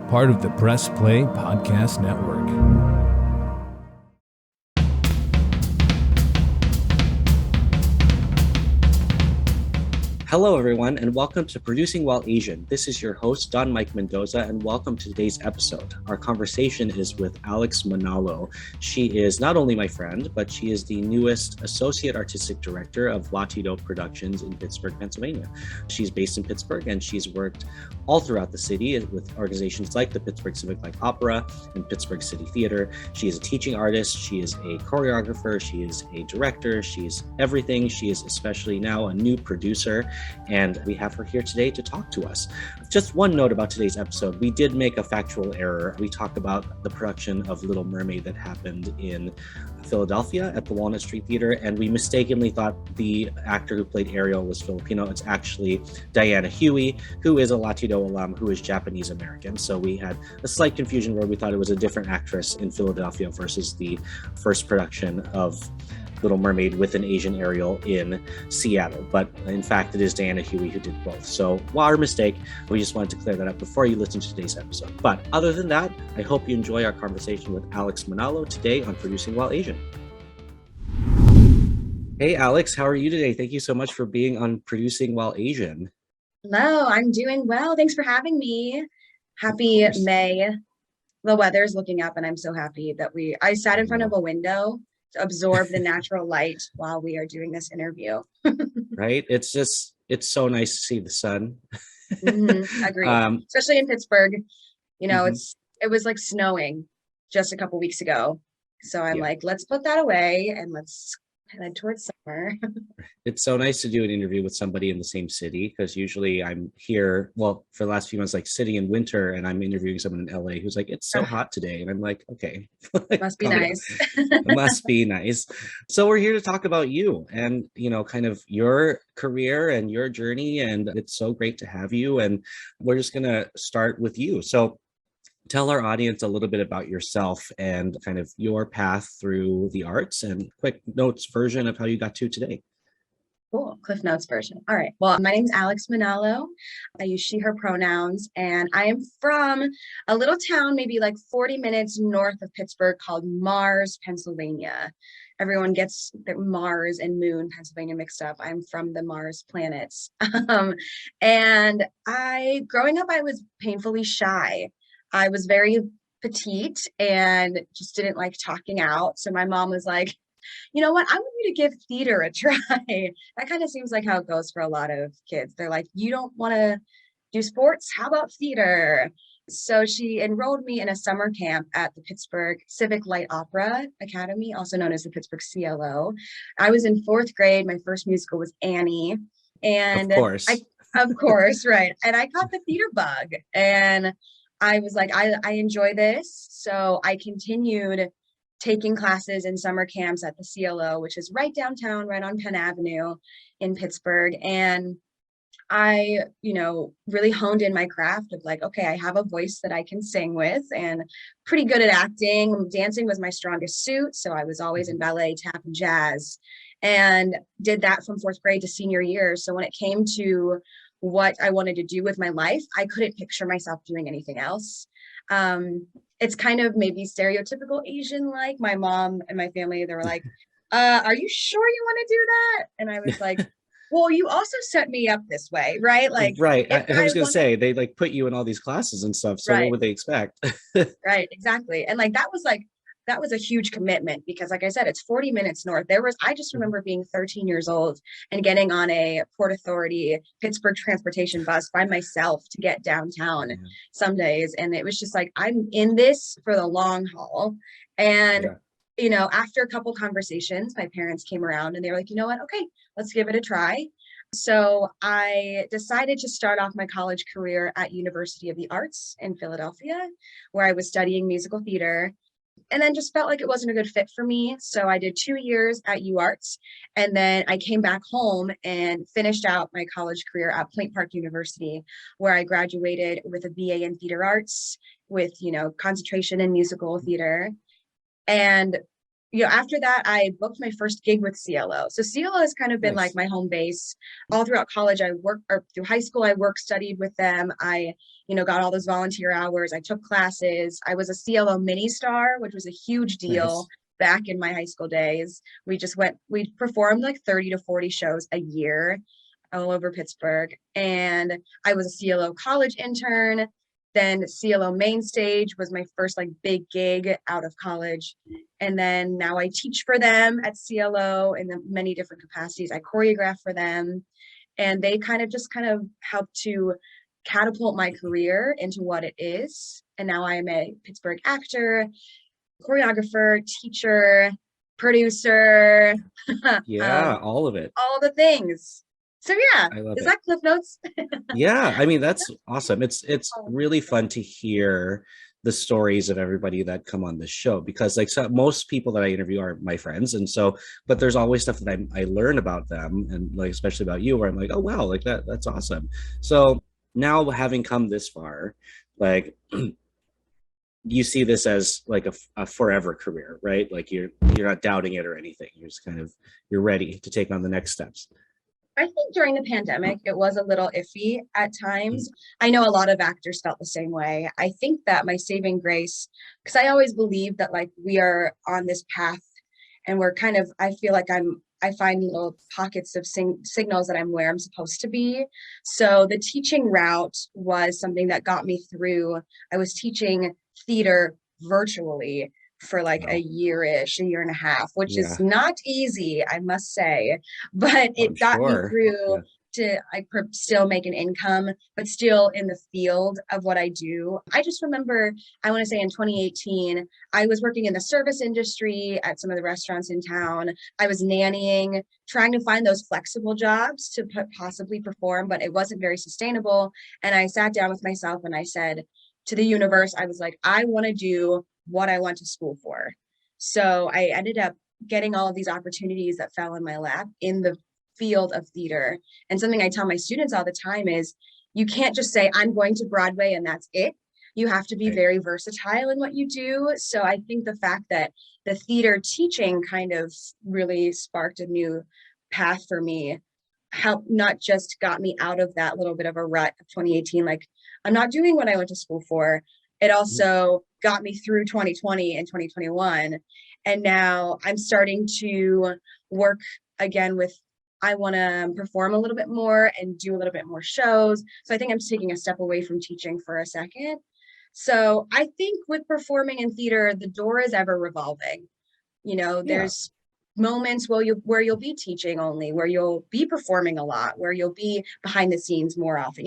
part of the Press Play Podcast Network. Hello, everyone, and welcome to Producing While Asian. This is your host, Don Mike Mendoza, and welcome to today's episode. Our conversation is with Alex Manalo. She is not only my friend, but she is the newest Associate Artistic Director of Latido Productions in Pittsburgh, Pennsylvania. She's based in Pittsburgh, and she's worked all throughout the city with organizations like the Pittsburgh Civic Light Opera and Pittsburgh City Theater. She is a teaching artist. She is a choreographer. She is a director. She is everything. She is especially now a new producer. And we have her here today to talk to us. Just one note about today's episode. We did make a factual error. We talked about the production of Little Mermaid that happened in Philadelphia at the Walnut Street Theater, and we mistakenly thought the actor who played Ariel was Filipino. It's actually Diana Huey, who is a Latido alum, who is Japanese American. So we had a slight confusion where we thought it was a different actress in Philadelphia versus the first production of Little Mermaid with an Asian Ariel in Seattle. But in fact, it is Diana Huey who did both. So, our mistake. We just wanted to clear that up before you listen to today's episode. But other than that, I hope you enjoy our conversation with Alex Manalo today on Producing While Asian. Hey, Alex, how are you today? Thank you so much for being on Producing While Asian. Hello, I'm doing well. Thanks for having me. Happy May. The weather's looking up and I'm so happy that I sat in front of a window to absorb the natural light while we are doing this interview. Right? It's so nice to see the sun. Agreed. Especially in Pittsburgh. You know, it was like snowing just a couple weeks ago. So I'm like, let's put that away and let's head towards summer. It's so nice to do an interview with somebody in the same city, because usually I'm here, well, for the last few months, like sitting in winter, and I'm interviewing someone in LA who's like, it's so hot today. And I'm like, okay. Must be nice. It must be nice. So we're here to talk about you and, you know, kind of your career and your journey. And it's so great to have you. And we're just going to start with you. So tell our audience a little bit about yourself and kind of your path through the arts and quick notes version of how you got to today. Cool. Cliff Notes version. All right. Well, my name's Alex Manalo. I use she, her pronouns, and I am from a little town, maybe like 40 minutes north of Pittsburgh called Mars, Pennsylvania. Everyone gets the Mars and Moon, Pennsylvania mixed up. I'm from the Mars planets. And growing up, I was painfully shy. I was very petite and just didn't like talking out. So my mom was like, you know what, I want you to give theater a try. That kind of seems like how it goes for a lot of kids. They're like, you don't want to do sports? How about theater? So she enrolled me in a summer camp at the Pittsburgh Civic Light Opera Academy, also known as the Pittsburgh CLO. I was in 4th grade. My first musical was Annie. And of course, right. And I caught the theater bug. And I was like, I enjoy this. So I continued taking classes in summer camps at the CLO, which is right downtown, right on Penn Avenue in Pittsburgh. And I, really honed in my craft of like, okay, I have a voice that I can sing with and pretty good at acting. Dancing was my strongest suit. So I was always in ballet, tap, and jazz, and did that from 4th grade to senior year. So when it came to what I wanted to do with my life, I couldn't picture myself doing anything else. It's kind of maybe stereotypical Asian, like my mom and my family, they were like, are you sure you want to do that? And I was like, well, you also set me up this way, right? Like, right. I was going to say, they like put you in all these classes and stuff. So what would they expect? Right, exactly. And like, that was a huge commitment because like I said, it's 40 minutes north. I just remember being 13 years old and getting on a Port Authority Pittsburgh transportation bus by myself to get downtown some days. And it was just like, I'm in this for the long haul. And, after a couple conversations, my parents came around and they were like, you know what? Okay, let's give it a try. So I decided to start off my college career at University of the Arts in Philadelphia, where I was studying musical theater. And then just felt like it wasn't a good fit for me. So I did 2 years at UArts. And then I came back home and finished out my college career at Point Park University, where I graduated with a BA in theater arts with, concentration in musical theater. And after that, I booked my first gig with CLO. So CLO has kind of been like Nice. my home base all throughout college. I worked, or through high school, I worked, studied with them. I, got all those volunteer hours. I took classes. I was a CLO mini star, which was a huge deal Nice. back in my high school days. We performed like 30 to 40 shows a year all over Pittsburgh. And I was a CLO college intern. Then CLO main stage was my first like big gig out of college. And then now I teach for them at CLO in the many different capacities. I choreograph for them. And they kind of help to catapult my career into what it is. And now I am a Pittsburgh actor, choreographer, teacher, producer, Yeah, all of it. all the things. So yeah, I love is it. that Cliff Notes? Yeah, I mean that's awesome. It's really fun to hear the stories of everybody that come on this show because like most people that I interview are my friends, and so but there's always stuff that I learn about them and like especially about you where I'm like, oh wow, like that's awesome. So now having come this far, like you see this as like a forever career, right? Like you're not doubting it or anything. You're just kind of you're ready to take on the next steps. I think during the pandemic, it was a little iffy at times. I know a lot of actors felt the same way. I think that my saving grace, because I always believe that like we are on this path and we're kind of, I feel like I find little pockets of signals that I'm where I'm supposed to be. So the teaching route was something that got me through. I was teaching theater virtually for like a Wow. year-ish, a year and a half, which is Yeah. not easy, I must say, but Oh, I'm it got me sure. through Yeah. to still make an income, but still in the field of what I do. I just remember, I want to say in 2018, I was working in the service industry at some of the restaurants in town. I was nannying, trying to find those flexible jobs to possibly perform, but it wasn't very sustainable. And I sat down with myself and I said to the universe, I was like, I want to do what I went to school for. So I ended up getting all of these opportunities that fell in my lap in the field of theater. And something I tell my students all the time is you can't just say, I'm going to Broadway and that's it. You have to be Right. very versatile in what you do. So I think the fact that the theater teaching kind of really sparked a new path for me, helped not just got me out of that little bit of a rut of 2018, like I'm not doing what I went to school for. It also got me through 2020 and 2021. And now I'm starting to work again with, I want to perform a little bit more and do a little bit more shows. So I think I'm taking a step away from teaching for a second. So I think with performing in theater, the door is ever revolving. Yeah. There's moments where you'll be teaching only, where you'll be performing a lot, where you'll be behind the scenes more often.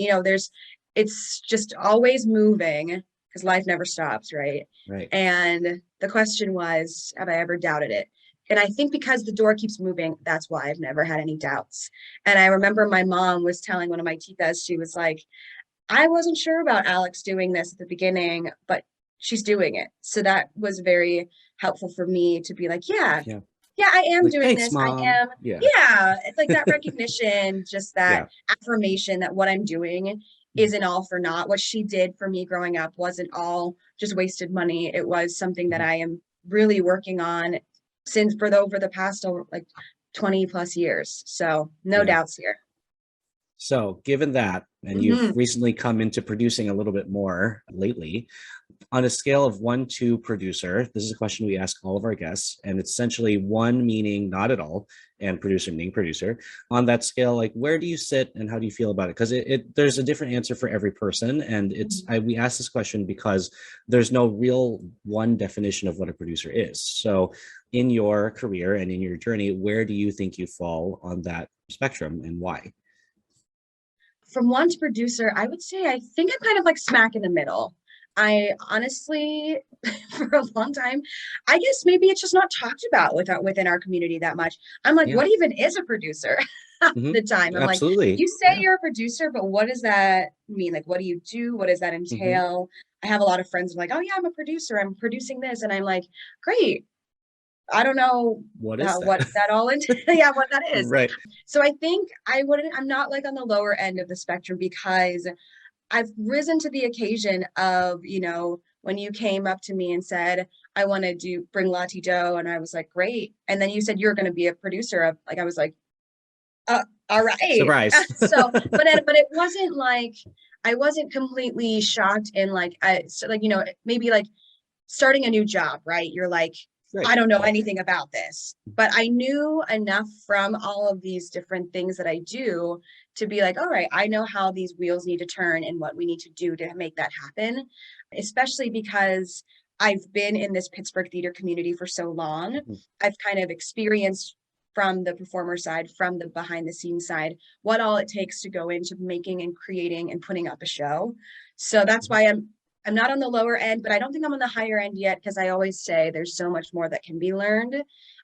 It's just always moving because life never stops, right? Right. And the question was, have I ever doubted it? And I think because the door keeps moving, that's why I've never had any doubts. And I remember my mom was telling one of my titas, she was like, I wasn't sure about Alex doing this at the beginning, but she's doing it. So that was very helpful for me to be like, yeah, Yeah. yeah, I am Like, doing thanks, this. I mom. am. Yeah. Yeah. It's like that recognition, just that Yeah. affirmation that what I'm doing isn't all for naught. What she did for me growing up wasn't all just wasted money. It was something that Mhm. I am really working on since over the past like 20 plus years. So no Yeah. doubts here. So, given that, and you've Mhm. recently come into producing a little bit more lately, on a scale of 1 to producer, this is a question we ask all of our guests, and it's essentially 1 meaning not at all, and producer meaning producer. On that scale, like where do you sit and how do you feel about it? Because there's a different answer for every person, and we ask this question because there's no real one definition of what a producer is. So, in your career and in your journey, where do you think you fall on that spectrum, and why? From one to producer, I would say I think I'm kind of like smack in the middle. I honestly, for a long time, I guess maybe it's just not talked about within our community that much. I'm like, Yeah. what even is a producer? Half Hmm. the time, I'm like, Absolutely. you say Yeah. you're a producer, but what does that mean? Like, what do you do? What does that Hmm. entail? I have a lot of friends who are like, oh yeah, I'm a producer. I'm producing this, and I'm like, great. I don't know What is that? what that all into yeah, what that is. Right. So I think I'm not like on the lower end of the spectrum because I've risen to the occasion of, when you came up to me and said, I want to bring Lati Doe. And I was like, great. And then you said, you're going to be a producer of, like, I was like, all right. Surprise. So, but it wasn't like, I wasn't completely shocked in like, so like, maybe like starting a new job, right? You're like, Right. I don't know anything about this, but I knew enough from all of these different things that I do to be like, all right, I know how these wheels need to turn and what we need to do to make that happen, especially because I've been in this Pittsburgh theater community for so long. I've kind of experienced from the performer side, from the behind the scenes side, what all it takes to go into making and creating and putting up a show. So that's why I'm not on the lower end, but I don't think I'm on the higher end yet, because I always say there's so much more that can be learned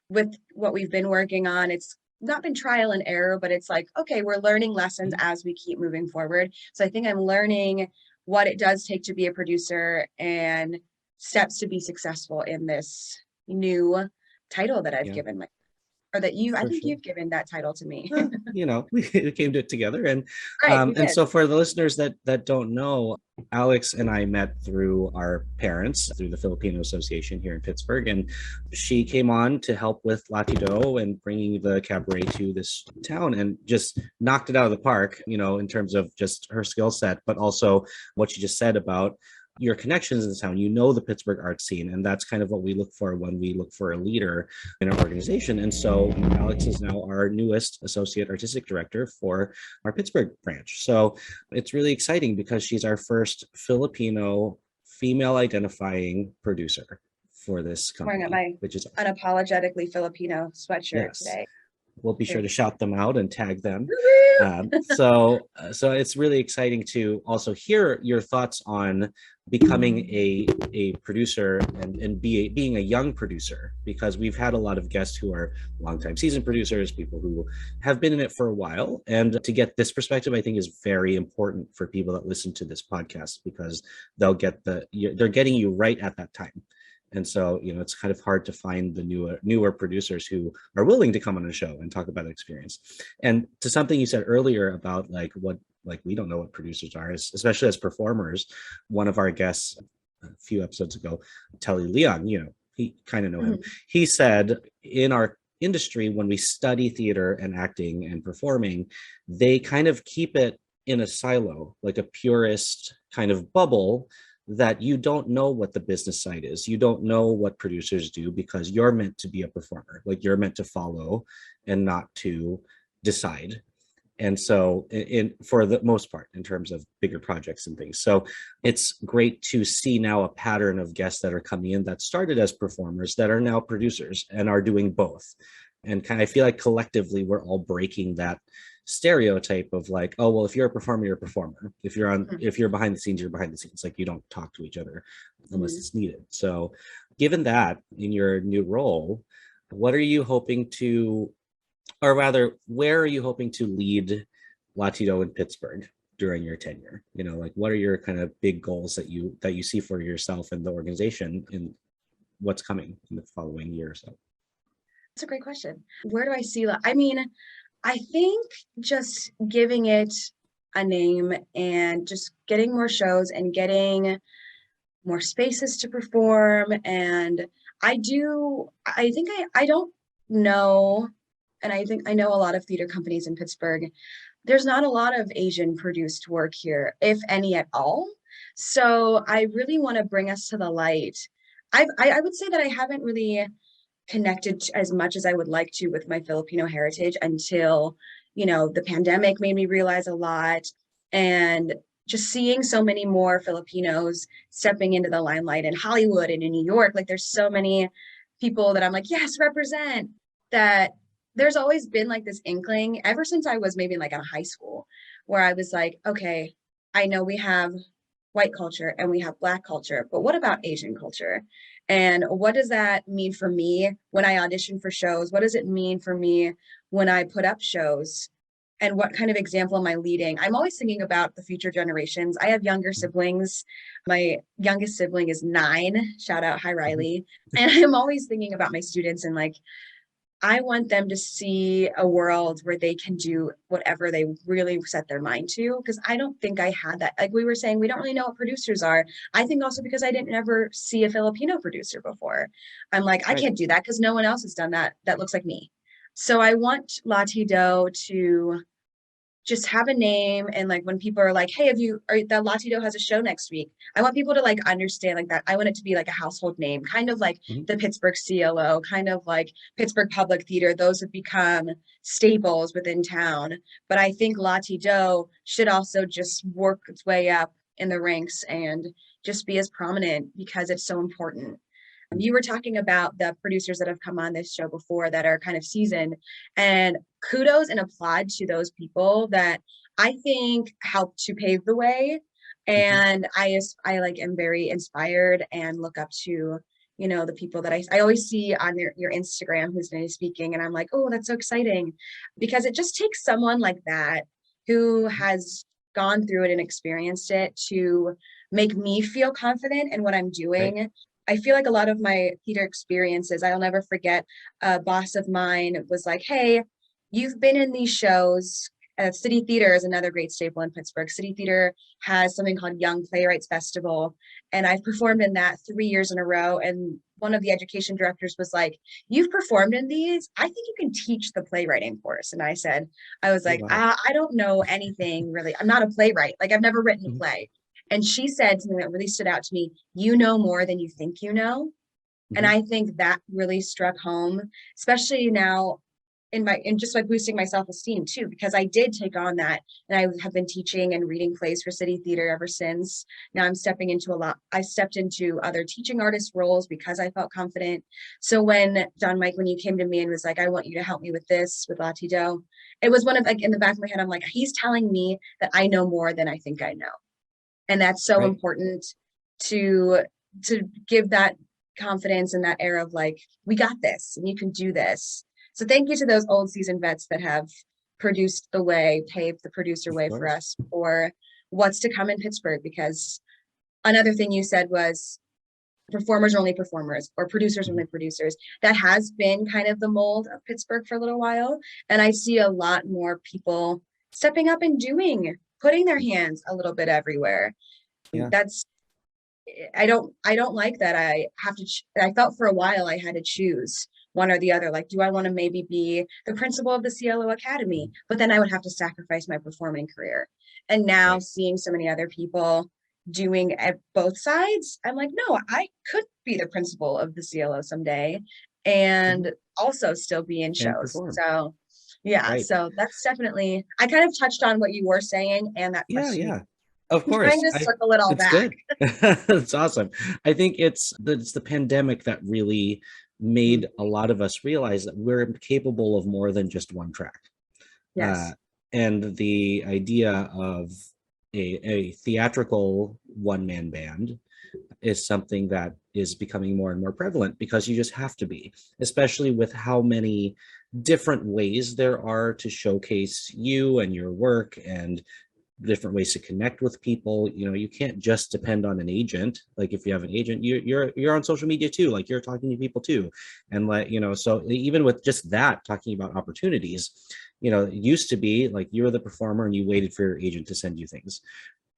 with what we've been working on. It's not been trial and error, but it's like, okay, we're learning lessons as we keep moving forward. So I think I'm learning what it does take to be a producer and steps to be successful in this new title that I've given or that I think you've given that title to me. We came to it together. And Right, and so for the listeners that don't know, Alex and I met through our parents, through the Filipino Association here in Pittsburgh. And she came on to help with Latido and bringing the cabaret to this town and just knocked it out of the park, in terms of just her skill set, but also what she just said about your connections in the town. The Pittsburgh art scene, and that's kind of what we look for when we look for a leader in our organization. And so Alex is now our newest associate artistic director for our Pittsburgh branch. So it's really exciting because she's our first Filipino female identifying producer for this company, wearing my which is unapologetically Filipino sweatshirt today. We'll be sure to shout them out and tag them. So it's really exciting to also hear your thoughts on becoming a producer and being a young producer, because we've had a lot of guests who are longtime seasoned producers, people who have been in it for a while. And to get this perspective, I think, is very important for people that listen to this podcast, because they're getting you right at that time. And so, it's kind of hard to find the newer producers who are willing to come on a show and talk about experience. And to something you said earlier about we don't know what producers are, especially as performers. One of our guests a few episodes ago, Telly Leon, he kind of know him. He said in our industry, when we study theater and acting and performing, they kind of keep it in a silo, like a purist kind of bubble, that you don't know what the business side is. You don't know what producers do, because you're meant to be a performer. Like, you're meant to follow and not to decide. And so for the most part, in terms of bigger projects and things. So it's great to see now a pattern of guests that are coming in that started as performers that are now producers and are doing both. And I feel like collectively we're all breaking that stereotype of like, oh, well, if you're a performer, you're a performer. If you're behind the scenes, you're behind the scenes. Like, you don't talk to each other unless it's needed. So given that, in your new role, what are you hoping to, or rather, where are you hoping to lead Latido in Pittsburgh during your tenure? What are your kind of big goals that you see for yourself and the organization in what's coming in the following year or so? That's a great question. Where do I see that? I mean, I think just giving it a name and just getting more shows and getting more spaces to perform. And I don't know, and I think I know a lot of theater companies in Pittsburgh. There's not a lot of Asian produced work here, if any at all. So I really want to bring us to the light. I would say that I haven't really connected as much as I would like to with my Filipino heritage until, the pandemic made me realize a lot. And just seeing so many more Filipinos stepping into the limelight in Hollywood and in New York, like there's so many people that I'm like, yes, represent. That there's always been like this inkling ever since I was maybe like in high school, where I was like, okay, I know we have white culture and we have Black culture, but what about Asian culture? And what does that mean for me when I audition for shows? What does it mean for me when I put up shows? And what kind of example am I leading? I'm always thinking about the future generations. I have younger siblings. My youngest sibling is 9. Shout out, hi Riley. And I'm always thinking about my students and like, I want them to see a world where they can do whatever they really set their mind to. Because I don't think I had that. Like we were saying, we don't really know what producers are. I think also because I didn't ever see a Filipino producer before. I'm like, I Right. can't do that because no one else has done that. That looks like me. So I want Latido to just have a name, and like when people are like, hey, have you, or the Latido has a show next week, I want people to like understand like that. I want it to be like a household name, kind of like Mhm. the Pittsburgh CLO, kind of like Pittsburgh Public Theater. Those have become staples within town, but I think Latido should also just work its way up in the ranks and just be as prominent because it's so important. You were talking about the producers that have come on this show before that are kind of seasoned, and kudos and applaud to those people that I think helped to pave the way. Mhm. And I like am very inspired and look up to, you know, the people that I always see on your Instagram who's going to be speaking, and I'm like, oh, that's so exciting, because it just takes someone like that who has gone through it and experienced it to make me feel confident in what I'm Right. doing. I feel like a lot of my theater experiences, I'll never forget, a boss of mine was like, hey, you've been in these shows. City Theater is another great staple in Pittsburgh. City Theater has something called Young Playwrights Festival, and I've performed in that 3 years in a row. And one of the education directors was like, you've performed in these. I think you can teach the playwriting course. And I said, I was Oh, like, wow. I don't know anything really. I'm not a playwright. Like I've never written a Mhm. play. And she said something that really stood out to me. You know more than you think you know. And Mhm. I think that really struck home, especially now in just like boosting my self-esteem too, because I did take on that, and I have been teaching and reading plays for City Theater ever since. Now I'm stepping into I stepped into other teaching artist roles because I felt confident. So when Don Mike, when you came to me and was like, I want you to help me with this with Latido, it was one of like in the back of my head, I'm like, he's telling me that I know more than I think I know. And that's so Right. important to give that confidence and that air of like, we got this and you can do this. So thank you to those old seasoned vets that have produced the way, paved the producer Of way for course. us for what's to come in Pittsburgh. Because another thing you said was performers are only performers or producers are Mhm. only producers. That has been kind of the mold of Pittsburgh for a little while. And I see a lot more people stepping up and doing, putting their hands a little bit everywhere. Yeah. That's, I don't like that. I have to I felt for a while I had to choose one or the other. Like, do I want to maybe be the principal of the CLO Academy? Mhm. But then I would have to sacrifice my performing career. And now Right. seeing so many other people doing at both sides, I'm like, no, I could be the principal of the CLO someday Mhm. and also still be in And shows. perform. So yeah, Right. so that's definitely, I kind of touched on what you were saying and that Yeah, question. yeah. Of I'm trying course. to circle it all It's back. good. It's awesome. I think it's the pandemic that really Mhm. made a lot of us realize that we're capable of more than just one track. Uh, Yes. and the idea of a theatrical one-man band is something that is becoming more and more prevalent because you just have to be, especially with how many different ways there are to showcase you and your work and different ways to connect with people. You can't just depend on an agent. Like if you have an agent, you're on social media too, like you're talking to people too. And like, so even with just that, talking about opportunities, it used to be like you were the performer and you waited for your agent to send you things.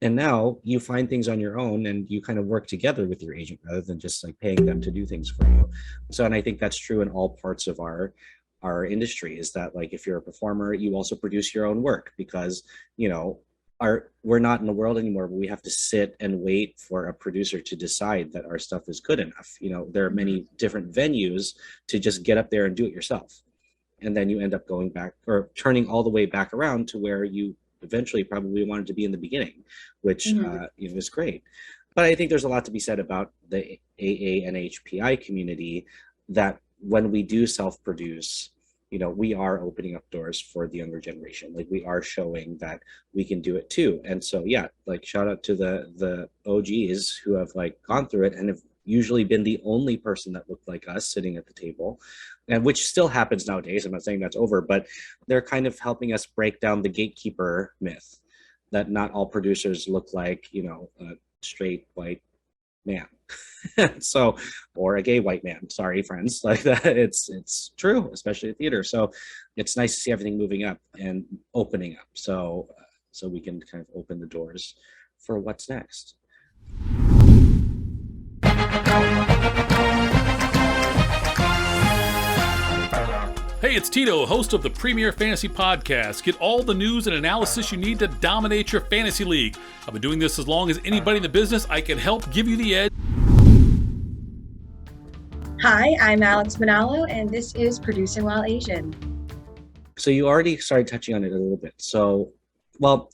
And now you find things on your own and you kind of work together with your agent rather than just like paying them to do things for you. So, and I think that's true in all parts of our industry, is that like if you're a performer, you also produce your own work because, you know, we're not in the world anymore, but we have to sit and wait for a producer to decide that our stuff is good enough. There are Mhm. many different venues to just get up there and do it yourself, and then you end up going back or turning all the way back around to where you eventually probably wanted to be in the beginning, which Mhm. is great. But I think there's a lot to be said about the AANHPI community, that when we do self-produce, we are opening up doors for the younger generation. Like we are showing that we can do it too. And so yeah, like shout out to the OGs who have like gone through it and have usually been the only person that looked like us sitting at the table, and which still happens nowadays. I'm not saying that's over, but they're kind of helping us break down the gatekeeper myth that not all producers look like, a straight white man. So or a gay white man. Sorry, friends, like that. It's true, especially at theater. So it's nice to see everything moving up and opening up. So we can kind of open the doors for what's next. Hey, it's Tito, host of the Premier Fantasy Podcast. Get all the news and analysis you need to dominate your fantasy league. I've been doing this as long as anybody in the business. I can help give you the edge. Hi, I'm Alex Manalo, and this is Producing While Asian. So you already started touching on it a little bit. So, well,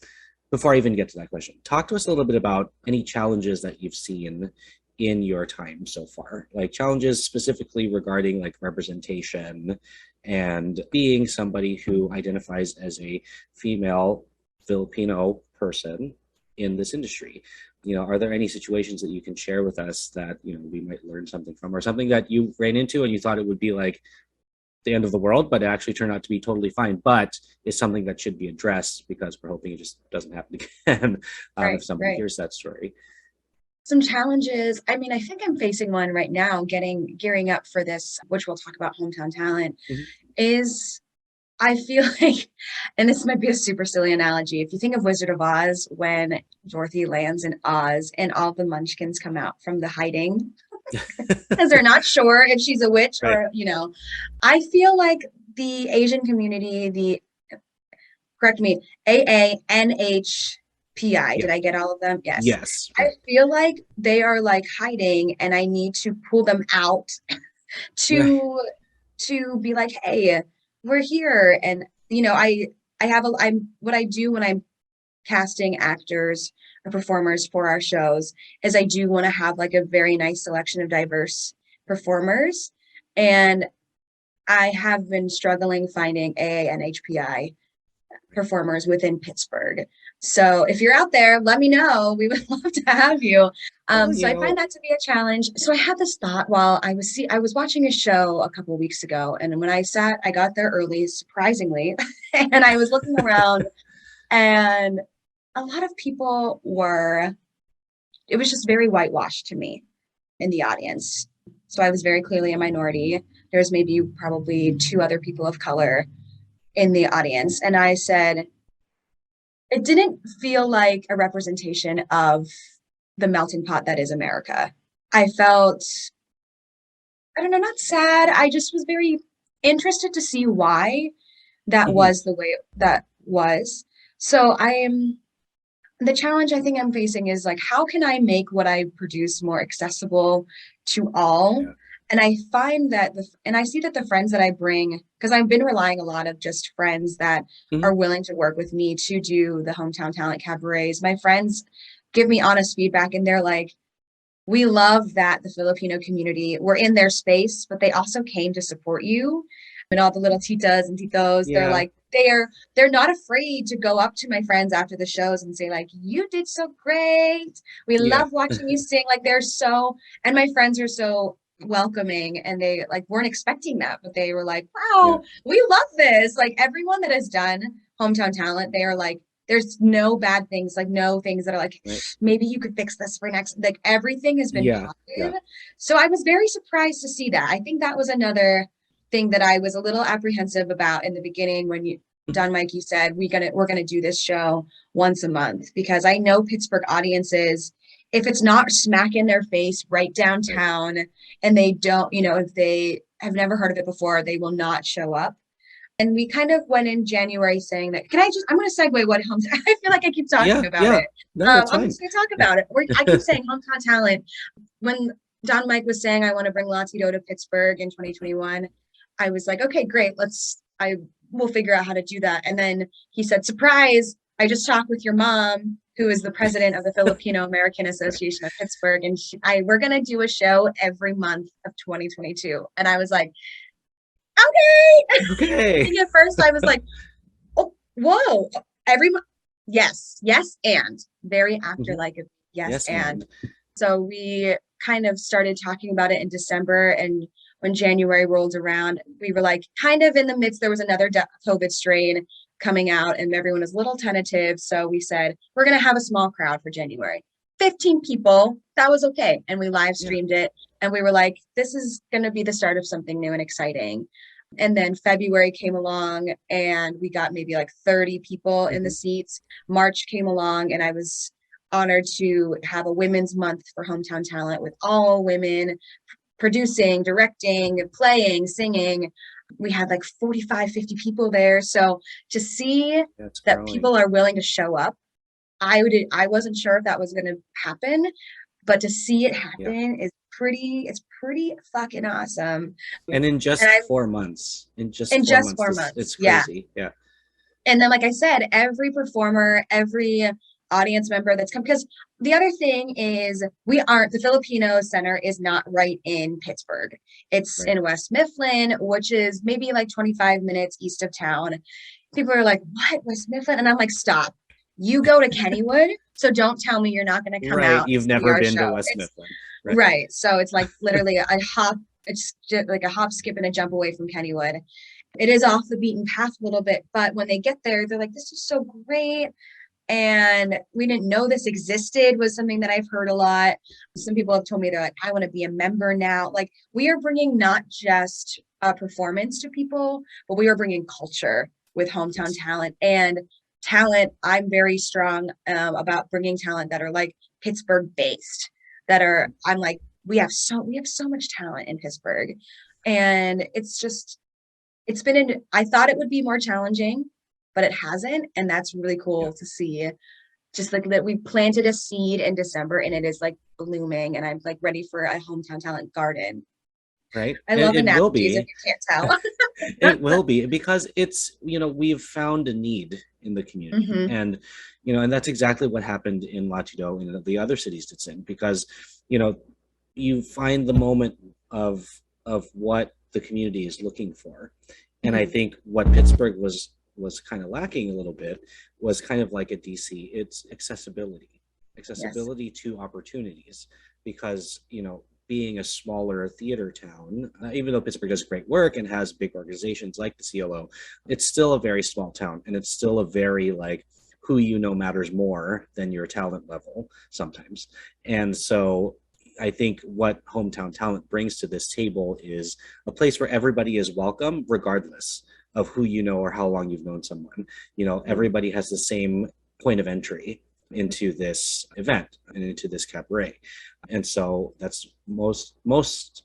before I even get to that question, talk to us a little bit about any challenges that you've seen in your time so far, like challenges specifically regarding like representation and being somebody who identifies as a female Filipino person in this industry. Are there any situations that you can share with us that, we might learn something from, or something that you ran into and you thought it would be like the end of the world, but it actually turned out to be totally fine, but it's something that should be addressed because we're hoping it just doesn't happen again if somebody hears that story. Some challenges. I mean, I think I'm facing one right now, gearing up for this, which we'll talk about, hometown talent, is I feel like, and this might be a super silly analogy, if you think of Wizard of Oz, when Dorothy lands in Oz and all the munchkins come out from the hiding, because they're not sure if she's a witch or, I feel like the Asian community, correct me, AANHPI. Did I get all of them? Yes. Yes. I feel like they are like hiding and I need to pull them out to be like, hey, we're here. And, what I do when I'm casting actors or performers for our shows is I do want to have like a very nice selection of diverse performers. And I have been struggling finding AANHPI performers within Pittsburgh. So if you're out there, let me know. We would love to have you. So I find that to be a challenge. So I had this thought while I was watching a show a couple of weeks ago. And when I got there early, surprisingly, and I was looking around and a lot of people it was just very whitewashed to me in the audience. So I was very clearly a minority. There's maybe probably 2 other people of color in the audience. And I said, it didn't feel like a representation of the melting pot that is America. I felt, I don't know, not sad. I just was very interested to see why that was the way that was. So the challenge I think I'm facing is like, how can I make what I produce more accessible to all? Yeah. And I find that, I see that the friends that I bring, because I've been relying a lot of just friends that are willing to work with me to do the hometown talent cabarets. My friends give me honest feedback and they're like, we love that the Filipino community, we're in their space, but they also came to support you. And all the little titas and titos, they're like, they're not afraid to go up to my friends after the shows and say like, you did so great. We love watching you sing. Like and my friends are so welcoming and they like weren't expecting that, but they were like, wow, we love this. Like everyone that has done hometown talent, they are like, there's no bad things, like no things that are like, maybe you could fix this for next, like everything has been positive. So I was very surprised to see that. I think that was another thing that I was a little apprehensive about in the beginning when Don Mike, you said we're gonna do this show once a month, because I know Pittsburgh audiences, if it's not smack in their face right downtown and they don't, if they have never heard of it before, they will not show up. And we kind of went in January saying that, I'm going to segue what hometown, I feel like I keep talking about it. No, I'm just going to talk about it. I keep saying hometown talent. When Don Mike was saying, I want to bring Latino to Pittsburgh in 2021, I was like, okay, great. We'll figure out how to do that. And then he said, surprise, I just talked with your mom, who is the president of the Filipino American Association of Pittsburgh. And we're going to do a show every month of 2022. And I was like, okay. And at first I was like, oh, whoa, every month. Yes. And very actor like yes. And so we kind of started talking about it in December. And when January rolled around, we were like kind of in the midst, there was another COVID strain coming out and everyone was a little tentative. So we said, we're going to have a small crowd for January. 15 people. That was okay. And we live streamed it. And we were like, this is going to be the start of something new and exciting. And then February came along and we got maybe like 30 people in the seats. March came along and I was honored to have a women's month for hometown talent with all women producing, directing, playing, singing. We had like 45, 50 people there. So to see that people are willing to show up, I wasn't sure if that was going to happen, but to see it happen is it's pretty fucking awesome. And in just 4 months, in just 4 months, it's crazy. Yeah. And then, like I said, every performer, every audience member that's come, because the other thing is the Filipino Center is not right in Pittsburgh. It's in West Mifflin, which is maybe like 25 minutes east of town. People are like, what, West Mifflin? And I'm like, stop. You go to Kennywood, so don't tell me you're not going to come out. You've never been to West Mifflin. Right. So it's like literally it's just like a hop, skip, and a jump away from Kennywood. It is off the beaten path a little bit, but when they get there, they're like, this is so great. And we didn't know this existed was something that I've heard a lot. Some people have told me they're like, I want to be a member now. Like, we are bringing not just a performance to people, but we are bringing culture with hometown talent and talent. I'm very strong about bringing talent that are like Pittsburgh based, I'm like, we have so much talent in Pittsburgh. And I thought it would be more challenging, but it hasn't. And that's really cool to see. Just like that, we planted a seed in December and it is like blooming, and I'm like ready for a hometown talent garden. Right. I love analogies, if you can't tell. It will be, because it's, we've found a need in the community, and, and that's exactly what happened in Latido and the other cities it's in, because, you find the moment of what the community is looking for. And I think what Pittsburgh was kind of lacking a little bit was kind of like a DC. It's accessibility to opportunities, because, being a smaller theater town, even though Pittsburgh does great work and has big organizations like the CLO, it's still a very small town, and it's still a very like who matters more than your talent level sometimes. And so I think what hometown talent brings to this table is a place where everybody is welcome, regardless of who or how long you've known someone. Everybody has the same point of entry into this event and into this cabaret. And so that's most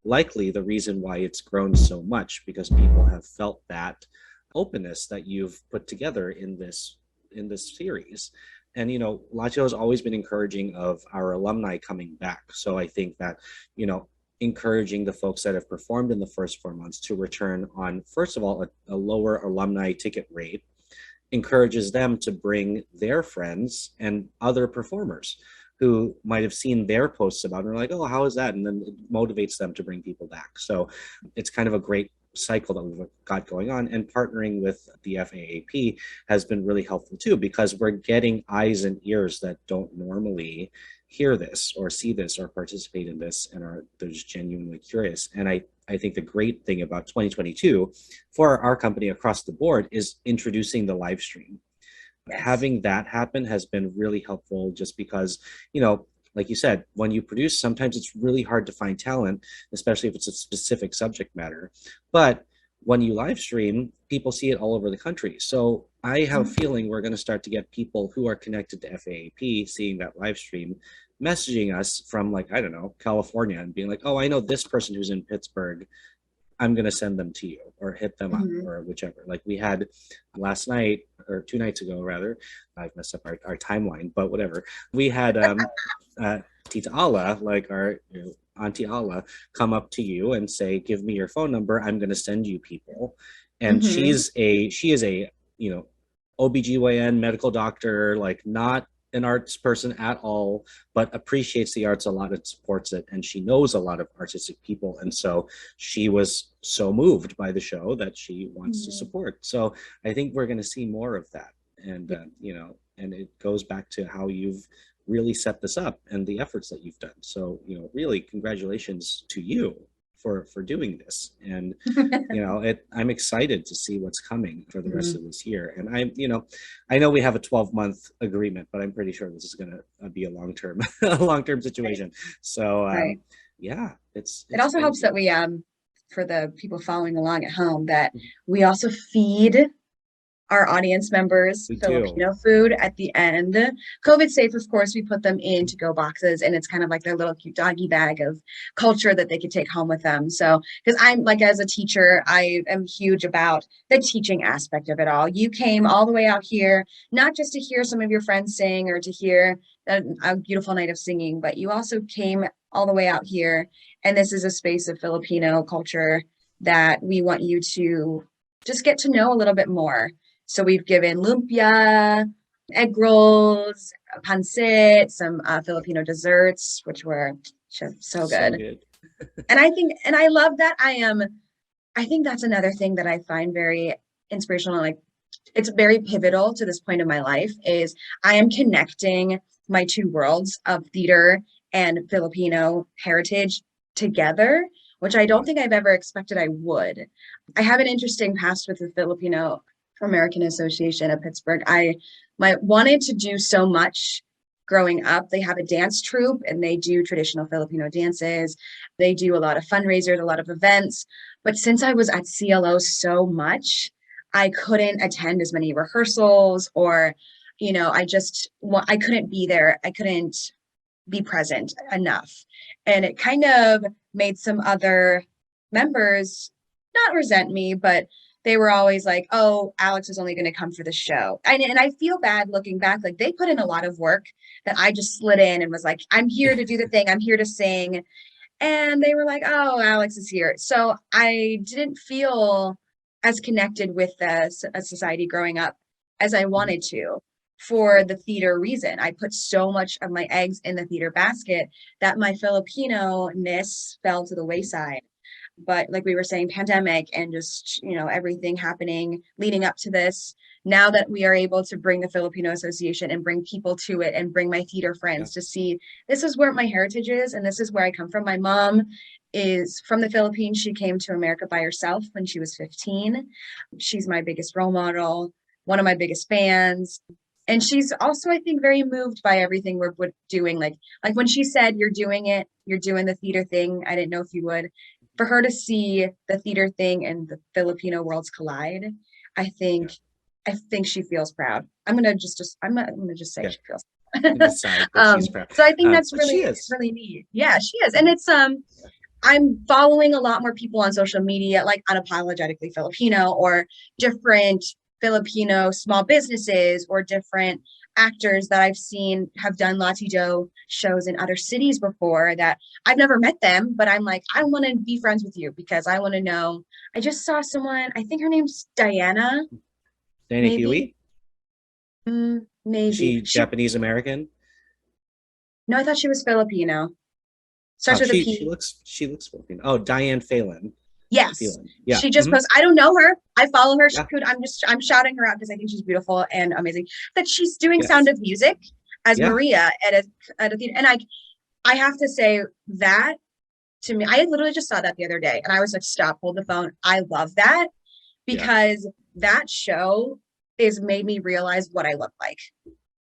likely the reason why it's grown so much, because people have felt that openness that you've put together in this series. And, Latino has always been encouraging of our alumni coming back. So I think that, encouraging the folks that have performed in the first 4 months to return on, first of all, a lower alumni ticket rate, encourages them to bring their friends and other performers who might have seen their posts about it and are like, oh, how is that? And then it motivates them to bring people back. So it's kind of a great cycle that we've got going on, and partnering with the AAPI has been really helpful too, because we're getting eyes and ears that don't normally hear this or see this or participate in this, and they're just genuinely curious. And I think the great thing about 2022 for our company across the board is introducing the live stream. Having that happen has been really helpful, just because, like you said, when you produce, sometimes it's really hard to find talent, especially if it's a specific subject matter. But when you live stream, people see it all over the country. So I have a feeling we're going to start to get people who are connected to FAAP seeing that live stream, messaging us from, like, I don't know, California, and being like, oh, I know this person who's in Pittsburgh. I'm going to send them to you, or hit them up, or whichever. Like we had last night, or 2 nights ago, rather. I've messed up our timeline, but whatever. We had Tita Ala, like our Auntie Ala, come up to you and say, give me your phone number. I'm going to send you people. And she is a, OBGYN medical doctor, like not an arts person at all, but appreciates the arts a lot and supports it. And she knows a lot of artistic people. And so she was so moved by the show that she wants to support. So I think we're going to see more of that. And, and it goes back to how you've really set this up and the efforts that you've done. So, really, congratulations to you for doing this. And I'm excited to see what's coming for the rest of this year. And I know we have a 12-month agreement, but I'm pretty sure this is going to be a long-term situation. So it also helps that we for the people following along at home, that we also feed our audience members Filipino food at the end. COVID safe, of course, we put them in to-go boxes, and it's kind of like their little cute doggy bag of culture that they could take home with them. So, because I'm like, as a teacher, I am huge about the teaching aspect of it all. You came all the way out here, not just to hear some of your friends sing or to hear a beautiful night of singing, but you also came all the way out here, and this is a space of Filipino culture that we want you to just get to know a little bit more. So we've given lumpia, egg rolls, pancit, some Filipino desserts, which were so good. And I love that. I think that's another thing that I find very inspirational. Like, it's very pivotal to this point of my life, is I am connecting my two worlds of theater and Filipino heritage together, which I don't think I've ever expected I would. I have an interesting past with the Filipino American Association of Pittsburgh. I wanted to do so much growing up. They have a dance troupe and they do traditional Filipino dances. They do a lot of fundraisers, a lot of events. But since I was at CLO so much, I couldn't attend as many rehearsals, or, I couldn't be there. I couldn't be present enough. And it kind of made some other members not resent me, but they were always like, oh, Alex is only going to come for the show. And I feel bad looking back, like they put in a lot of work that I just slid in and was like, I'm here to do the thing. I'm here to sing. And they were like, oh, Alex is here. So I didn't feel as connected with a society growing up as I wanted to, for the theater reason. I put so much of my eggs in the theater basket that my Filipino-ness fell to the wayside. But like we were saying, pandemic and just, everything happening leading up to this, now that we are able to bring the Filipino Association and bring people to it and bring my theater friends to see, this is where my heritage is and this is where I come from. My mom is from the Philippines. She came to America by herself when she was 15. She's my biggest role model, one of my biggest fans. And she's also, I think, very moved by everything we're doing. Like when she said, you're doing the theater thing, I didn't know if you would. For her to see the theater thing and the Filipino worlds collide, I think she feels proud. I'm gonna just say she feels proud. She's proud. So I think that's really neat. Yeah, she is. And it's I'm following a lot more people on social media, like Unapologetically Filipino, or different Filipino small businesses, or different actors that I've seen have done Latido shows in other cities before, that I've never met them, but I'm like, I want to be friends with you because I want to know. I just saw someone, I think her name's Diana Huey? Maybe. She Japanese American? No, I thought she was Filipino. Starts with a P. She looks Filipino. Oh, Diane Phelan. Yes. Yeah. She just posts. I don't know her. I follow her. I'm shouting her out because I think she's beautiful and amazing. That she's doing Sound of Music as Maria at a theater. And I have to say that, to me, I literally just saw that the other day and I was like, stop, hold the phone. I love that because that show is made me realize what I look like.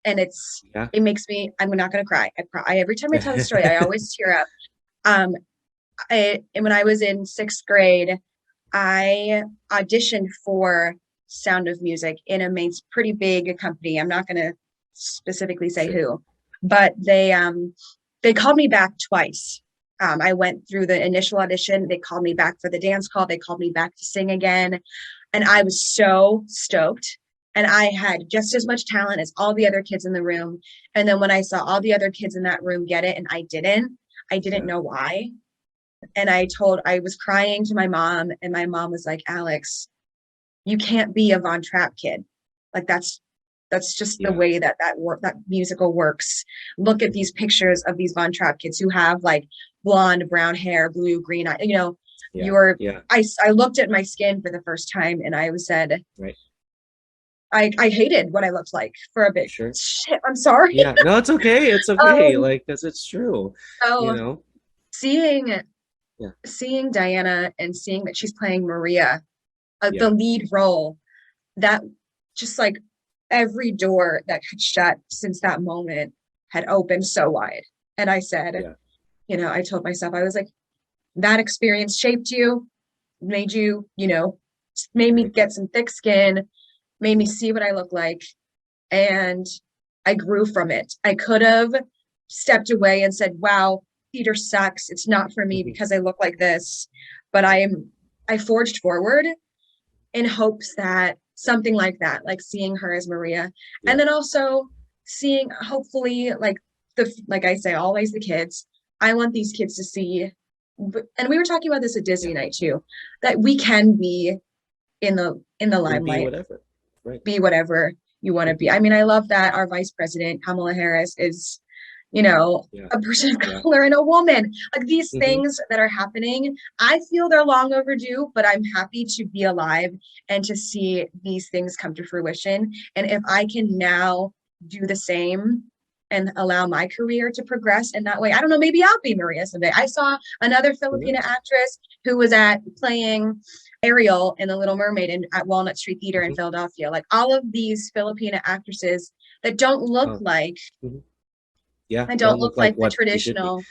And it makes me, I'm not going to cry. Every time I tell the story, I always tear up. And when I was in 6th grade, I auditioned for Sound of Music in a pretty big company. I'm not going to specifically say who, but they called me back twice. I went through the initial audition. They called me back for the dance call. They called me back to sing again. And I was so stoked. And I had just as much talent as all the other kids in the room. And then when I saw all the other kids in that room get it and I didn't know why. And I was crying to my mom, and my mom was like, Alex, you can't be a Von Trapp kid. Like that's just the way that musical works. Look at these pictures of these Von Trapp kids who have like blonde, brown hair, blue, green eyes. I looked at my skin for the first time and I said, I hated what I looked like for a bit. Sure. Shit, I'm sorry. Yeah, no, it's okay. It's okay. Because it's true. So seeing seeing Diana and seeing that she's playing Maria, Yeah. the lead role, that just like every door that had shut since that moment had opened so wide. And I said, I told myself, I was like, that experience shaped you, made you, made me get some thick skin, made me see what I look like. And I grew from it. I could have stepped away and said, wow, theater sucks. It's not for me because I look like this. But I forged forward in hopes that something like that, like seeing her as Maria, and then also seeing, hopefully, like I say, always the kids. I want these kids to see, and we were talking about this at Disney night too, that we can be in the limelight, be whatever, right? Be whatever you want to be. I mean, I love that our vice president Kamala Harris is, a person of color and a woman. Like these things that are happening, I feel they're long overdue, but I'm happy to be alive and to see these things come to fruition. And if I can now do the same and allow my career to progress in that way, I don't know, maybe I'll be Maria someday. I saw another Filipina actress who was playing Ariel in The Little Mermaid at Walnut Street Theater in Philadelphia. Like all of these Filipina actresses that don't look like, I don't look like the traditional,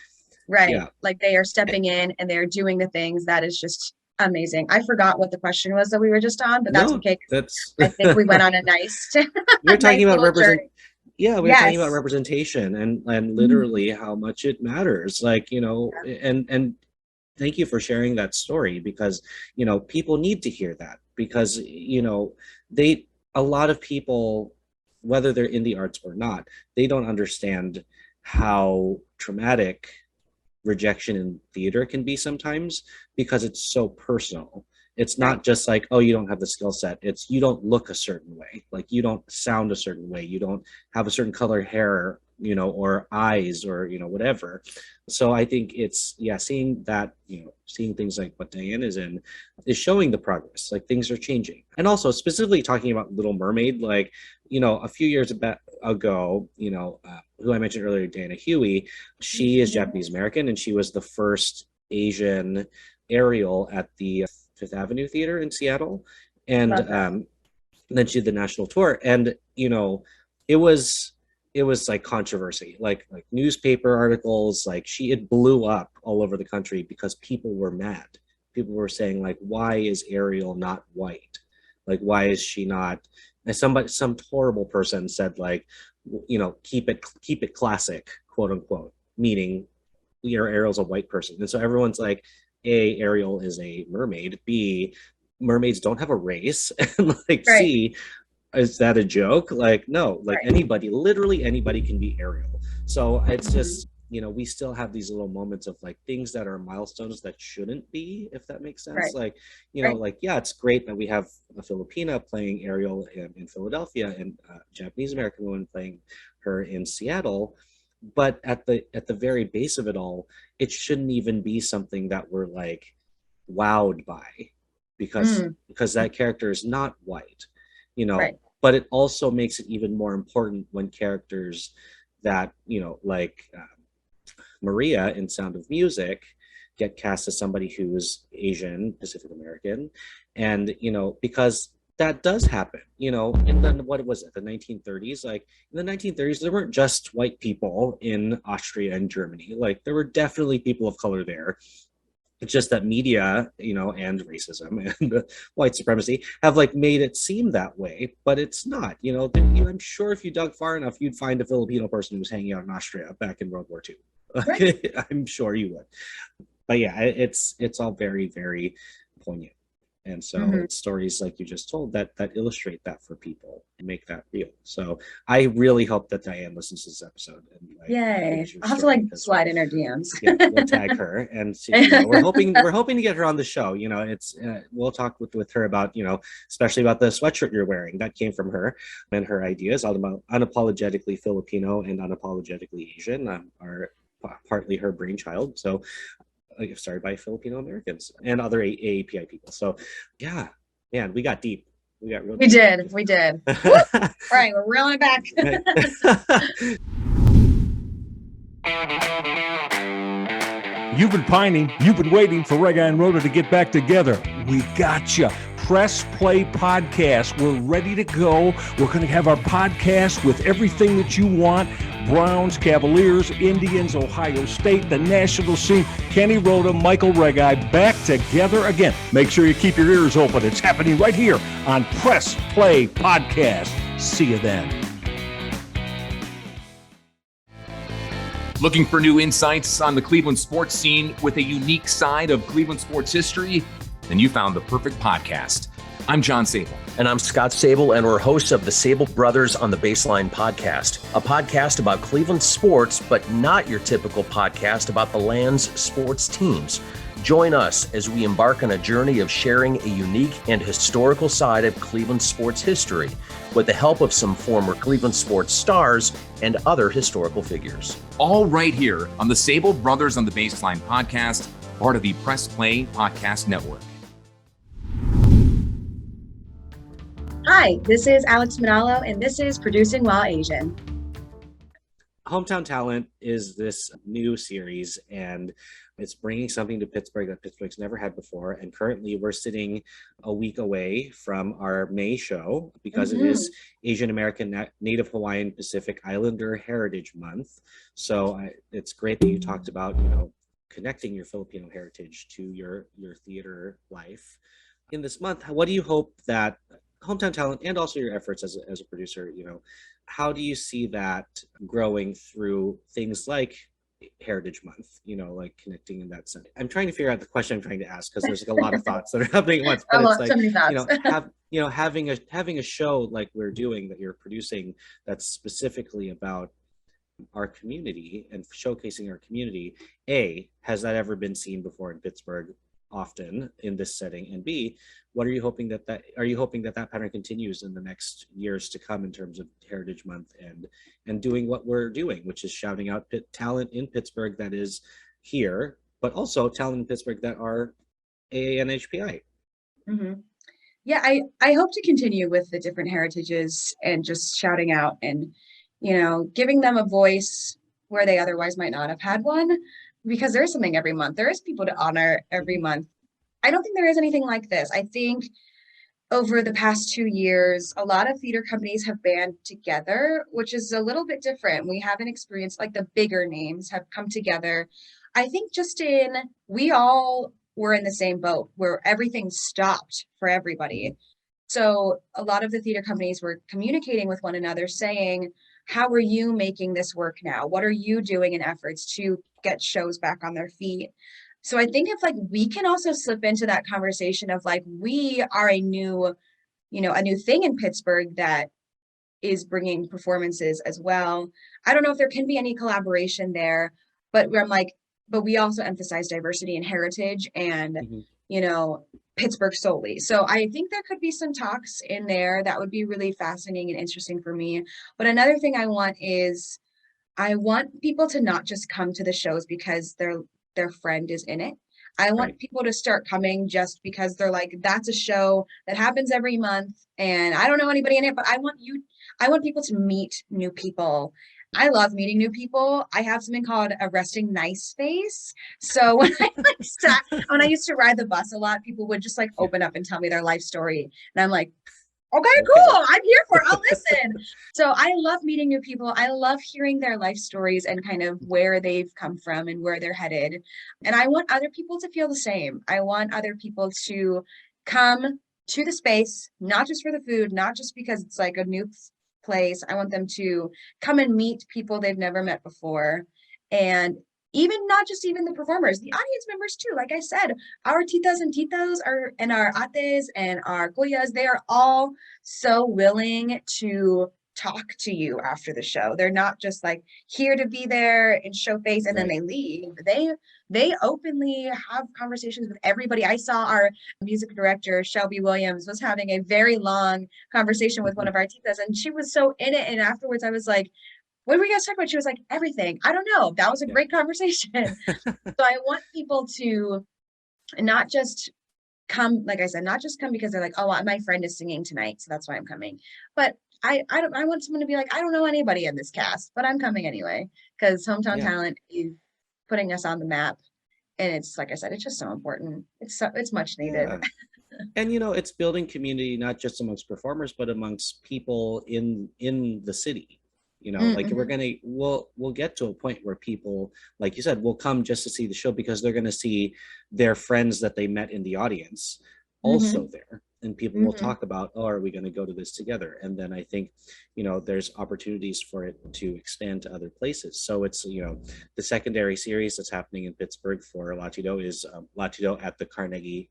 right? Yeah. Like they are stepping in and they're doing the things that is just amazing. I forgot what the question was that we were just on, but that's okay. I think we went on a nice. We're talking about representation. Yeah, we're talking about representation and literally how much it matters. Like, and thank you for sharing that story because, people need to hear that because, a lot of people, whether they're in the arts or not, they don't understand how traumatic rejection in theater can be sometimes because it's so personal. It's not just like, oh, you don't have the skill set. It's you don't look a certain way. Like you don't sound a certain way. You don't have a certain color hair, or eyes or, whatever. So I think it's, seeing that, seeing things like what Diane is in is showing the progress, like things are changing. And also specifically talking about Little Mermaid, like, a few years ago, who I mentioned earlier, Dana Huey, she is Japanese American and she was the first Asian Ariel at the Fifth Avenue Theater in Seattle. And then she did the national tour. And, it was like controversy, like newspaper articles, like it blew up all over the country because people were mad. People were saying like, why is Ariel not white? Like, why is she not? And some horrible person said like, keep it classic, quote unquote, meaning Ariel's a white person. And so everyone's like, A, Ariel is a mermaid. B, mermaids don't have a race. And like, C, is that a joke? Like, no, like anybody, literally anybody can be Ariel. So it's just, we still have these little moments of like things that are milestones that shouldn't be, if that makes sense. Like, like, yeah, it's great that we have a Filipina playing Ariel in Philadelphia and a Japanese American woman playing her in Seattle. But at the very base of it all, it shouldn't even be something that we're like wowed by because that character is not white. But it also makes it even more important when characters that, like Maria in Sound of Music get cast as somebody who's Asian, Pacific American. And, because that does happen, in what was it, the 1930s? Like in the 1930s, there weren't just white people in Austria and Germany. Like there were definitely people of color there. It's just that media, and racism and white supremacy have like made it seem that way, but it's not. I'm sure if you dug far enough, you'd find a Filipino person who was hanging out in Austria back in World War II. Right. I'm sure you would. But yeah, it's all very, very poignant. And so it's stories like you just told that illustrate that for people and make that real. So I really hope that Diane listens to this episode. And yay! I'll have to slide in her DMs. Yeah, we'll tag her, and we're hoping to get her on the show. It's we'll talk with her about especially about the sweatshirt you're wearing. That came from her, and her ideas all about unapologetically Filipino and unapologetically Asian are partly her brainchild. So. Started by Filipino Americans and other AAPI people. So yeah, man, we got deep. We got real deep. We did. All right, we're reeling it back. You've been pining, you've been waiting for Rega and Rhoda to get back together. We got you. Press Play Podcast. We're ready to go. We're going to have our podcast with everything that you want. Browns, Cavaliers, Indians, Ohio State, the national scene. Kenny Rhoda, Michael Regai back together again. Make sure you keep your ears open. It's happening right here on Press Play Podcast. See you then. Looking for new insights on the Cleveland sports scene with a unique side of Cleveland sports history? Then you found the perfect podcast. I'm John Sable. And I'm Scott Sable, and we're hosts of the Sable Brothers on the Baseline podcast, a podcast about Cleveland sports, but not your typical podcast about the land's sports teams. Join us as we embark on a journey of sharing a unique and historical side of Cleveland sports history with the help of some former Cleveland sports stars and other historical figures. All right here on the Sable Brothers on the Baseline podcast, part of the Press Play Podcast Network. Hi, this is Alex Manalo, and this is Producing While Asian. Hometown Talent is this new series, and it's bringing something to Pittsburgh that Pittsburgh's never had before. And currently we're sitting a week away from our May show because it is Asian American, Native Hawaiian, Pacific Islander Heritage Month. So it's great that you talked about, connecting your Filipino heritage to your theater life. In this month, what do you hope that Hometown Talent and also your efforts as a producer, how do you see that growing through things like Heritage Month, like connecting in that sense? I'm trying to figure out the question I'm trying to ask because there's a lot of thoughts that are happening at once. But it's like, so many thoughts. having a show like we're doing that you're producing that's specifically about our community and showcasing our community. A, has that ever been seen before in Pittsburgh often in this setting? And B, what are you hoping that pattern continues in the next years to come in terms of Heritage Month and doing what we're doing, which is shouting out talent in Pittsburgh that is here, but also talent in Pittsburgh that are AAPI and HPI. Mm-hmm. Yeah, I hope to continue with the different heritages and just shouting out and, giving them a voice where they otherwise might not have had one, because there is something every month. There is people to honor every month. I don't think there is anything like this. I think over the past 2 years, a lot of theater companies have band together, which is a little bit different. We haven't experienced like the bigger names have come together. I think we all were in the same boat where everything stopped for everybody. So a lot of the theater companies were communicating with one another saying, how are you making this work now? What are you doing in efforts to get shows back on their feet? So I think if we can also slip into that conversation of we are a new thing in Pittsburgh that is bringing performances as well. I don't know if there can be any collaboration there, but but we also emphasize diversity and heritage and, Pittsburgh solely. So I think there could be some talks in there that would be really fascinating and interesting for me. But another thing I want people to not just come to the shows because their friend is in it. I want people to start coming just because they're like, that's a show that happens every month and I don't know anybody in it, but I want people to meet new people. I love meeting new people. I have something called a resting nice face. So when I used to ride the bus a lot, people would just open up and tell me their life story. And I'm like, okay, cool. I'm here for it. I'll listen. So I love meeting new people. I love hearing their life stories and kind of where they've come from and where they're headed. And I want other people to feel the same. I want other people to come to the space, not just for the food, not just because it's a new place. I want them to come and meet people they've never met before. And not just the performers, the audience members too. Like I said, our titas and titos and our ates and our kuyas, they are all so willing to talk to you after the show. They're not just here to be there and show face and then they leave. They openly have conversations with everybody. I saw our music director, Shelby Williams, was having a very long conversation with one of our titas, and she was so in it. And afterwards I was like, what were you guys talking about? She was like, everything. I don't know. That was a great conversation. So I want people to not just come, like I said, not just come because they're like, oh, my friend is singing tonight, so that's why I'm coming. But I want someone to be like, I don't know anybody in this cast, but I'm coming anyway, because Hometown Talent is putting us on the map. And it's, like I said, it's just so important. It's much needed. Yeah. And it's building community not just amongst performers, but amongst people in the city. Like we'll get to a point where people, like you said, will come just to see the show because they're going to see their friends that they met in the audience also there, and people will talk about, oh, are we going to go to this together? And then I think there's opportunities for it to expand to other places. So it's the secondary series that's happening in Pittsburgh for Latido is Latido at the Carnegie,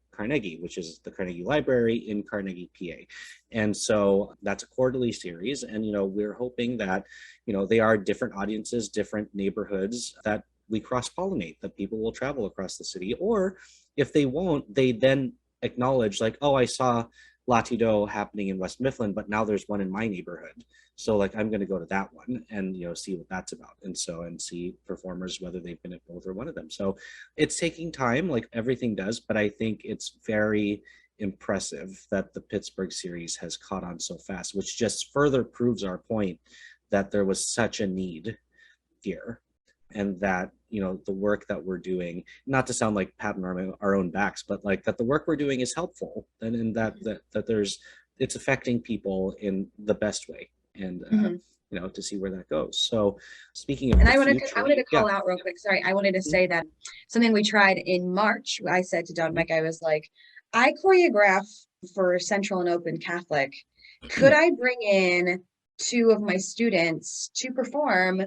which is the Carnegie Library in Carnegie, PA. And so that's a quarterly series, and we're hoping that they are different audiences, different neighborhoods, that we cross-pollinate, that people will travel across the city, or if they won't, they then acknowledge, like, oh, I saw Latido happening in West Mifflin, but now there's one in my neighborhood, so like I'm going to go to that one and see what that's about, and see performers whether they've been at both or one of them. So it's taking time, like everything does, but I think it's very impressive that the Pittsburgh series has caught on so fast, which just further proves our point that there was such a need here, and that the work that we're doing, not to sound like patting our own backs, but like that the work we're doing is helpful, and in that it's affecting people in the best way, and to see where that goes. So speaking of, and I wanted to call out real quick. Sorry, I wanted to say that something we tried in March. I said to Don Mike, I was like, I choreograph for Central and Open Catholic. Could I bring in 2 of my students to perform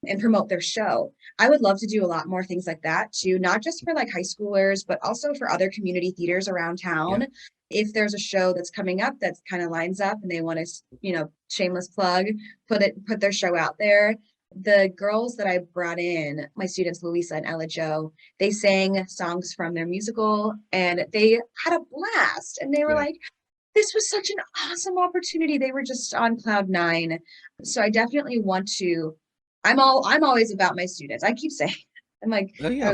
and promote their show? I would love to do a lot more things like that too, not just for like high schoolers, but also for other community theaters around town. Yeah. If there's a show that's coming up that kind of lines up and they want to, shameless plug, put their show out there. The girls that I brought in, my students, Louisa and Ella Jo, they sang songs from their musical and they had a blast, and they were like, this was such an awesome opportunity. They were just on cloud 9. So I definitely want to, I'm always about my students. I keep saying, I'm like, oh, yeah,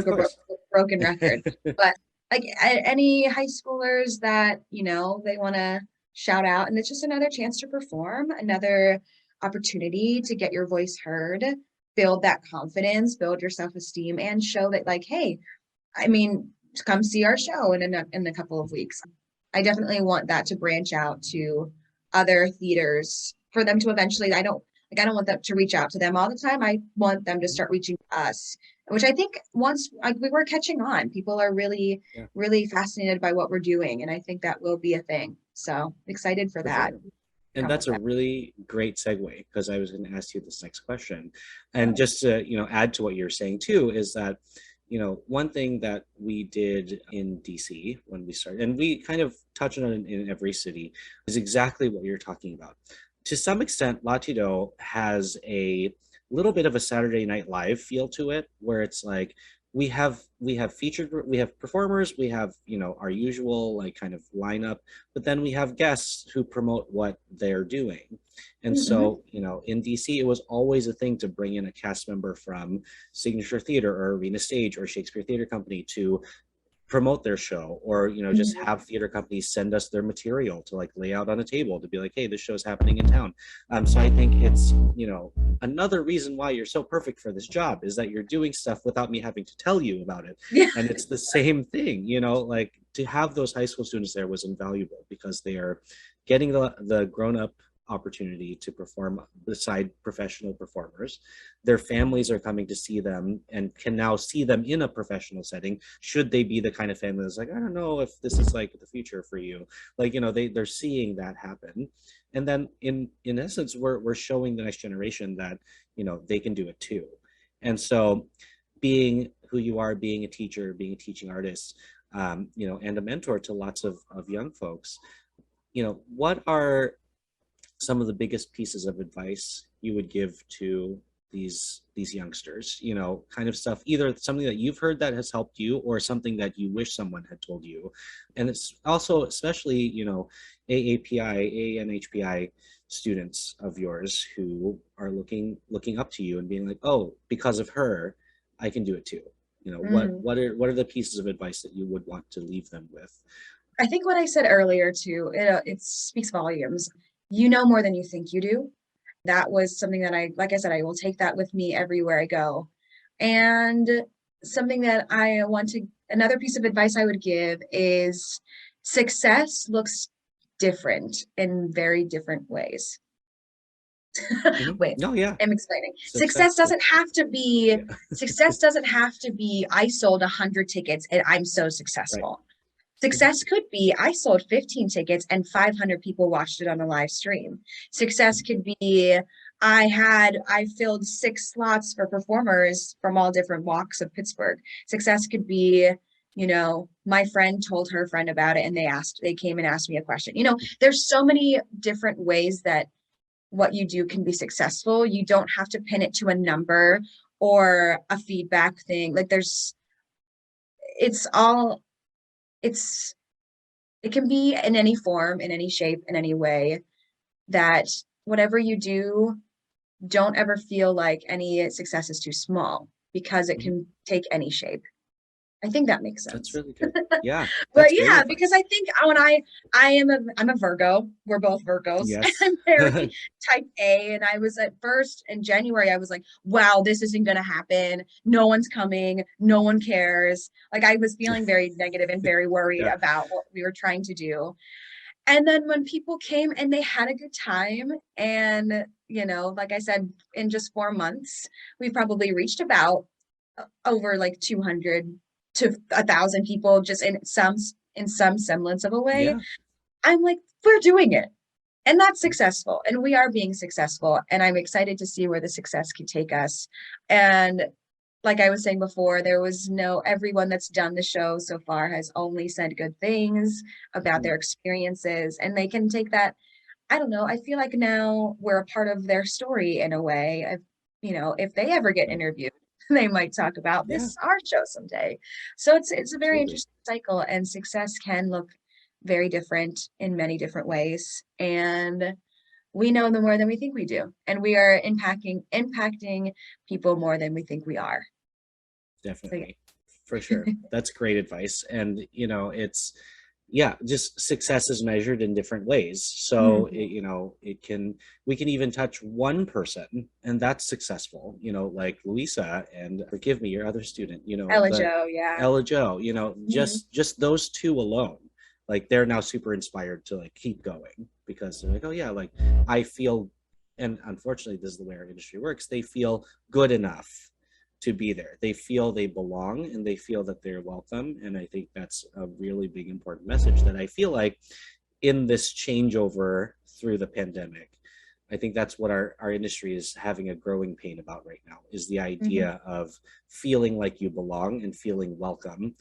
broken record, but like any high schoolers that, they want to shout out, and it's just another chance to perform, another opportunity to get your voice heard, build that confidence, build your self-esteem, and show that, like, hey, come see our show in a couple of weeks. I definitely want that to branch out to other theaters for them to eventually, I don't want them to reach out to them all the time. I want them to start reaching to us, which I think once we were catching on, people are really, really fascinated by what we're doing. And I think that will be a thing. So excited for that. Sure. And that's a really great segue, because I was going to ask you this next question. And just to, add to what you're saying too, is that, one thing that we did in DC when we started, and we kind of touch on it in every city, is exactly what you're talking about. To some extent, Latido has a little bit of a Saturday Night Live feel to it, where it's like we have performers, we have our usual like kind of lineup, but then we have guests who promote what they're doing. And so in DC, it was always a thing to bring in a cast member from Signature Theater or Arena Stage or Shakespeare Theater Company to promote their show, or just have theater companies send us their material to like lay out on a table to be like, hey, this show's happening in town. So I think it's another reason why you're so perfect for this job is that you're doing stuff without me having to tell you about it. And it's the same thing, like to have those high school students there was invaluable, because they are getting the grown-up opportunity to perform beside professional performers. Their families are coming to see them and can now see them in a professional setting, should they be the kind of family that's like, I don't know if this is like the future for you. Like, they're seeing that happen. And then in essence, we're showing the next generation that, they can do it too. And so being who you are, being a teacher, being a teaching artist, and a mentor to lots of young folks, what are some of the biggest pieces of advice you would give to these youngsters, kind of stuff, either something that you've heard that has helped you or something that you wish someone had told you? And it's also especially, AAPI, ANHPI students of yours who are looking up to you and being like, oh, because of her, I can do it too. What are the pieces of advice that you would want to leave them with? I think what I said earlier too, it speaks volumes. You know more than you think you do. That was something that like I said, I will take that with me everywhere I go. And something that another piece of advice I would give is success looks different in very different ways. Wait, No, yeah. I'm explaining. Success doesn't have to be, Yeah. success doesn't have to be, I sold 100 tickets and I'm so successful. Right. Success could be, I sold 15 tickets and 500 people watched it on a live stream. Success could be, I filled 6 slots for performers from all different walks of Pittsburgh. Success could be, my friend told her friend about it and they came and asked me a question. There's so many different ways that what you do can be successful. You don't have to pin it to a number or a feedback thing. Like it can be in any form, in any shape, in any way, that whatever you do, don't ever feel like any success is too small, because it can take any shape. I think that makes sense. That's really good. Yeah. But yeah, because I think I'm a Virgo. We're both Virgos. Yes. I'm very type A. And I was at first in January, I was like, wow, this isn't going to happen. No one's coming. No one cares. Like, I was feeling very negative and very worried about what we were trying to do. And then when people came and they had a good time, and, like I said, in just 4 months, we've probably reached about over like 200 to 1,000 people, just in some semblance of a way. Yeah. I'm like, we're doing it. And that's successful. And we are being successful. And I'm excited to see where the success can take us. And like I was saying before, everyone that's done the show so far has only said good things about their experiences. And they can take that, I don't know, I feel like now we're a part of their story in a way. If they ever get interviewed, they might talk about this our show someday. So it's a very interesting cycle, and success can look very different in many different ways. And we know them more than we think we do. And we are impacting people more than we think we are. Definitely. For sure. That's great advice. And, just success is measured in different ways. So, we can even touch one person, and that's successful, like Louisa, and forgive me, your other student, Ella Jo, just those two alone, like, they're now super inspired to like keep going, because they're like, oh yeah, like I feel, and unfortunately this is the way our industry works, they feel good enough to be there. They feel they belong, and they feel that they're welcome. And I think that's a really big, important message that I feel like in this changeover through the pandemic, I think that's what our industry is having a growing pain about right now, is the idea of feeling like you belong and feeling welcome,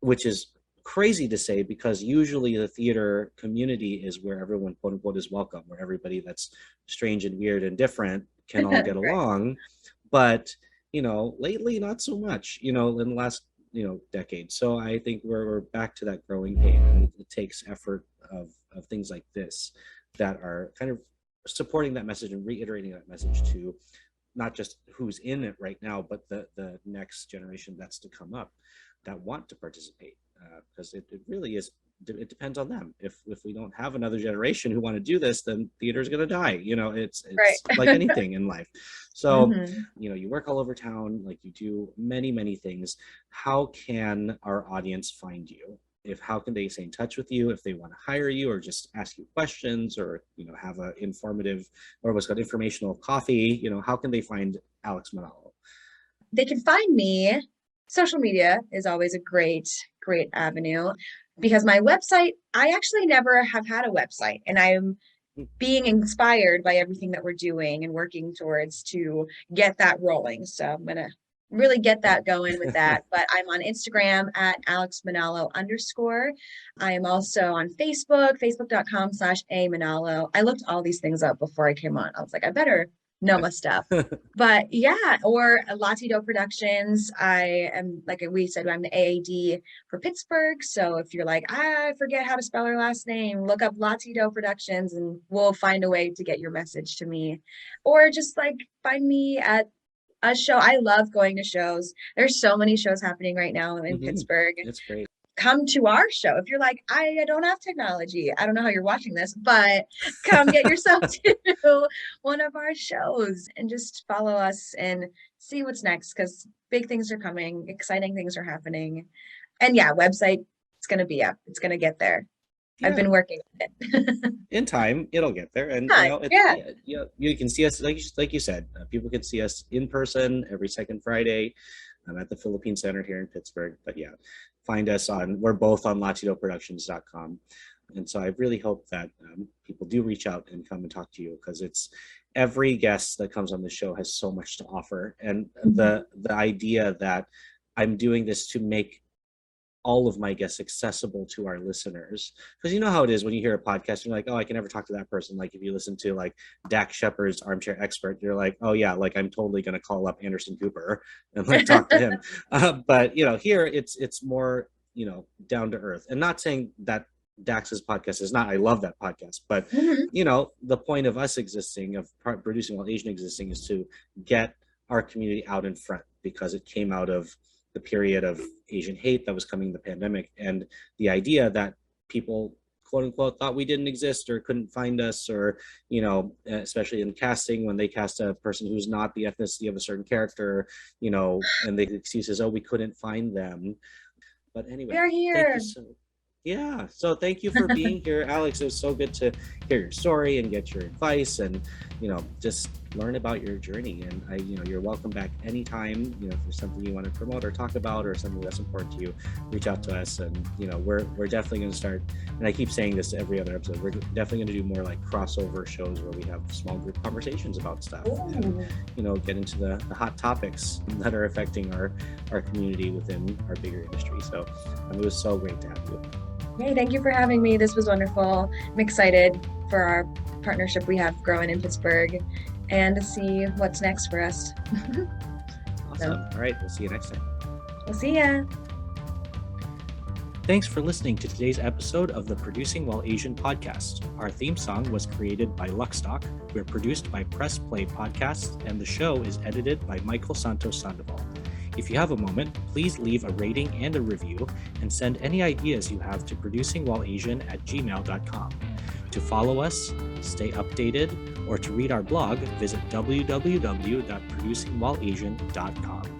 which is crazy to say, because usually the theater community is where everyone, quote unquote, is welcome, where everybody that's strange and weird and different can all get along. But lately, not so much, in the last, decade. So I think we're back to that growing pain. And it takes effort of things like this that are kind of supporting that message and reiterating that message to not just who's in it right now, but the next generation that's to come up that want to participate. Because it really is, it depends on them. If we don't have another generation who want to do this, then theater's going to die. It's right. Like anything in life. So, you work all over town, like you do many, many things. How can our audience find you? How can they stay in touch with you if they want to hire you, or just ask you questions, or, have a informative, or what's called informational coffee? How can they find Alex Manalo? They can find me. Social media is always a great avenue, because my website, I actually never have had a website, and I'm being inspired by everything that we're doing and working towards to get that rolling. So I'm going to really get that going with that. But I'm on Instagram at AlexManalo_. I am also on Facebook, facebook.com/amanalo. I looked all these things up before I came on. I was like, I better know my stuff. But yeah, or Latido Productions. I am, like we said, I'm the AAD for Pittsburgh. So if you're like, I forget how to spell her last name, look up Latido Productions and we'll find a way to get your message to me. Or just like find me at a show. I love going to shows. There's so many shows happening right now in Pittsburgh. That's great. Come to our show. If you're like, I don't have technology, I don't know how you're watching this, but come get yourself to one of our shows and just follow us and see what's next, because big things are coming, exciting things are happening. And yeah, website, it's going to be up. It's going to get there. Yeah. I've been working on it. In time, it'll get there. And you can see us, like you said, people can see us in person every second Friday. I'm at the Philippine Center here in Pittsburgh. But yeah, find us we're both on latinoproductions.com. And so I really hope that people do reach out and come and talk to you, because it's every guest that comes on the show has so much to offer. And the idea that I'm doing this to make all of my guests accessible to our listeners, because you know how it is when you hear a podcast, you're like, oh, I can never talk to that person. Like if you listen to like Dak Shepard's Armchair Expert, you're like, oh yeah, like I'm totally going to call up Anderson Cooper and like talk to him. But here it's more, down to earth. And not saying that Dax's podcast is not. I love that podcast, but the point of us existing, of Producing While Asian existing, is to get our community out in front, because it came out of the period of Asian hate that was coming, the pandemic, and the idea that people, quote unquote, thought we didn't exist or couldn't find us, or especially in casting, when they cast a person who's not the ethnicity of a certain character, and the excuse is, oh, we couldn't find them. But anyway, we're here. So thank you for being here, Alex. It was so good to hear your story and get your advice, and just learn about your journey. And you're welcome back anytime. If there's something you want to promote or talk about, or something that's important to you, reach out to us. And we're definitely going to start, and I keep saying this every other episode, we're definitely going to do more like crossover shows where we have small group conversations about stuff. Ooh. And get into the hot topics that are affecting our community within our bigger industry. So it was so great to have you. Hey, thank you for having me. This was wonderful. I'm excited for our partnership we have growing in Pittsburgh, and to see what's next for us. Awesome. All right. We'll see you next time. We'll see ya. Thanks for listening to today's episode of the Producing While Asian podcast. Our theme song was created by Luckstock. We're produced by Press Play Podcasts, and the show is edited by Michael Santos Sandoval. If you have a moment, please leave a rating and a review, and send any ideas you have to producingwhileasian@gmail.com. To follow us, stay updated, or to read our blog, visit www.producingwhileasian.com.